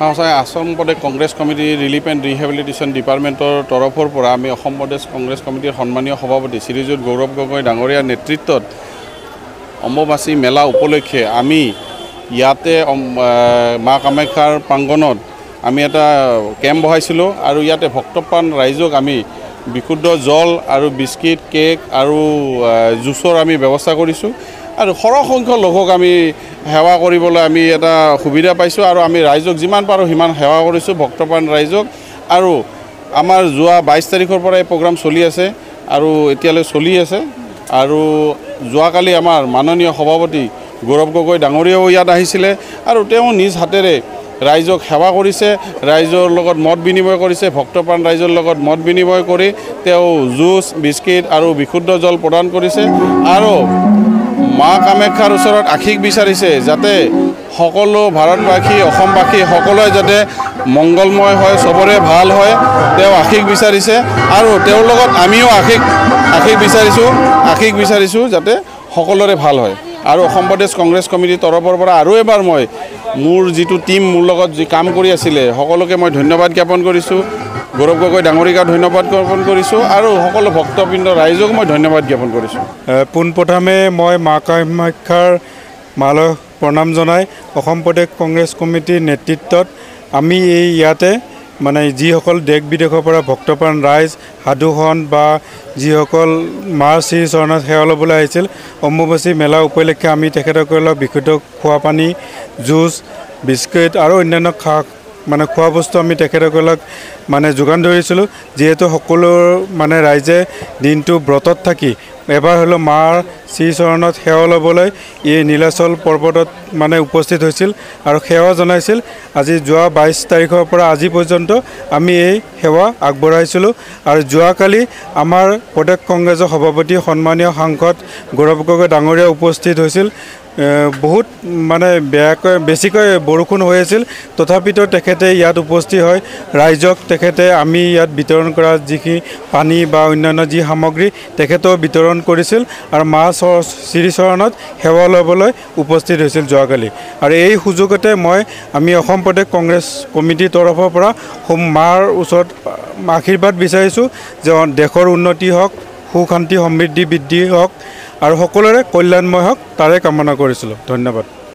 সঁচাই আসাম প্ৰদেশ Congress committee relief and rehabilitation ডিপাৰ্টমেণ্টৰ তৰফৰ পৰা আমি অসম প্ৰদেশ কংগ্ৰেছ কমিটিৰ সন্মানীয় সভাপতি শ্ৰীযুত গৌৰৱ গগৈ ডাঙৰীয়াৰ নেতৃত্বত অম্বুবাচী মেলা উপলক্ষে আমি ইয়াতে মা কামাখ্যাৰ প্ৰাংগণত আমি এটা কেম্প বহাইছিলোঁ আৰু ইয়াতে ভক্তপ্ৰাণ ৰাইজক আমি বিশুদ্ধ জল আৰু বিস্কিট কেক আৰু জুচৰ আমি ব্যৱস্থা কৰিছোঁ আৰু সৰহ সংখ্যক লোকক আমি সেৱা কৰিবলৈ আমি এটা সুবিধা পাইছোঁ আৰু আমি ৰাইজক যিমান পাৰোঁ সিমান সেৱা কৰিছোঁ ভক্তপ্ৰাণ ৰাইজক আৰু আমাৰ যোৱা 22 তাৰিখৰ পৰা এই প্ৰগ্ৰাম চলি আছে আৰু এতিয়ালৈ চলি আছে আৰু যোৱাকালি আমাৰ মাননীয় সভাপতি গৌৰৱ গগৈ ডাঙৰীয়াও ইয়াত আহিছিলে আৰু তেওঁ নিজ হাতেৰে ৰাইজক সেৱা কৰিছে ৰাইজৰ লগত মত বিনিময় কৰিছে ভক্তপ্ৰাণ ৰাইজৰ লগত মত বিনিময় কৰি তেওঁ জুচ বিস্কিট আৰু বিশুদ্ধ জল প্ৰদান কৰিছে আৰু মা কামাখ্যাৰ ওচৰত আশীষ বিচাৰিছে যাতে সকলো ভাৰতবাসী অসমবাসী সকলোৱে যাতে মংগলময় হয় সবৰে ভাল হয় তেওঁ আশীষ বিচাৰিছে আৰু তেওঁৰ লগত আমিও আশীষ বিচাৰিছোঁ যাতে সকলোৰে ভাল হয় আৰু অসম প্ৰদেশ কংগ্ৰেছ কমিটিৰ তৰফৰ পৰা আৰু এবাৰ মই মোৰ যিটো টিম মোৰ লগত যি কাম কৰি আছিলে সকলোকে মই ধন্যবাদ জ্ঞাপন কৰিছোঁ গৌৰৱ গগৈ ডাঙৰীয়াক ধন্যবাদ জ্ঞাপন কৰিছোঁ আৰু সকলো ভক্তবৃন্দ ৰাইজক মই ধন্যবাদ জ্ঞাপন কৰিছোঁ পোনপ্ৰথমে মই মা কামাখ্যাৰ মালৈ প্ৰণাম জনাই অসম প্ৰদেশ কংগ্ৰেছ কমিটিৰ নেতৃত্বত আমি এই ইয়াতে মানে যিসকল দেশ বিদেশৰ পৰা ভক্তপ্ৰাণ ৰাইজ সাধুসন বা যিসকল মাৰ শ্ৰী চৰণত সেৱা ল'বলৈ আহিছিল অম্বুবাচী মেলা উপলক্ষে আমি তেখেতসকলক বিশুদ্ধ খোৱা পানী জুচ বিস্কিট আৰু অন্যান্য খোৱা বস্তু আমি তেখেতসকলক মানে যোগান ধৰিছিলোঁ যিহেতু সকলো মানে ৰাইজে দিনটো ব্ৰতত থাকি এবাৰ হ'লেও মাৰ শ্ৰী চৰণত সেৱা ল'বলৈ এই নীলাচল পৰ্বতত মানে উপস্থিত হৈছিল আৰু সেৱা জনাইছিল আজি যোৱা 22 তাৰিখৰ পৰা আজি পৰ্যন্ত আমি এই সেৱা আগবঢ়াইছিলোঁ আৰু যোৱাকালি আমাৰ প্ৰদেশ কংগ্ৰেছৰ সভাপতি সন্মানীয় সাংসদ গৌৰৱ গগৈ ডাঙৰীয়া উপস্থিত হৈছিল বহুত মানে বেছিকৈ বৰষুণ হৈ আছিল তথাপিতো তেখেতে ইয়াত উপস্থিত হয় ৰাইজক তেখেতে আমি ইয়াত বিতৰণ কৰা যিখিনি পানী বা অন্যান্য যি সামগ্ৰী তেখেতেও বিতৰণ কৰিছিল আৰু মা শ্ৰীচৰণত সেৱা ল'বলৈ উপস্থিত হৈছিল যোৱাকালি আৰু এই সুযোগতে আমি অসম প্ৰদেশ কংগ্ৰেছ কমিটিৰ তৰফৰ পৰা মাৰ ওচৰত আশীৰ্বাদ বিচাৰিছোঁ যে দেশৰ উন্নতি হওক সুখ শান্তি সমৃদ্ধি বৃদ্ধি হওক আৰু সকলোৰে কল্যাণময় হওক তাৰে কামনা কৰিছিলোঁ ধন্যবাদ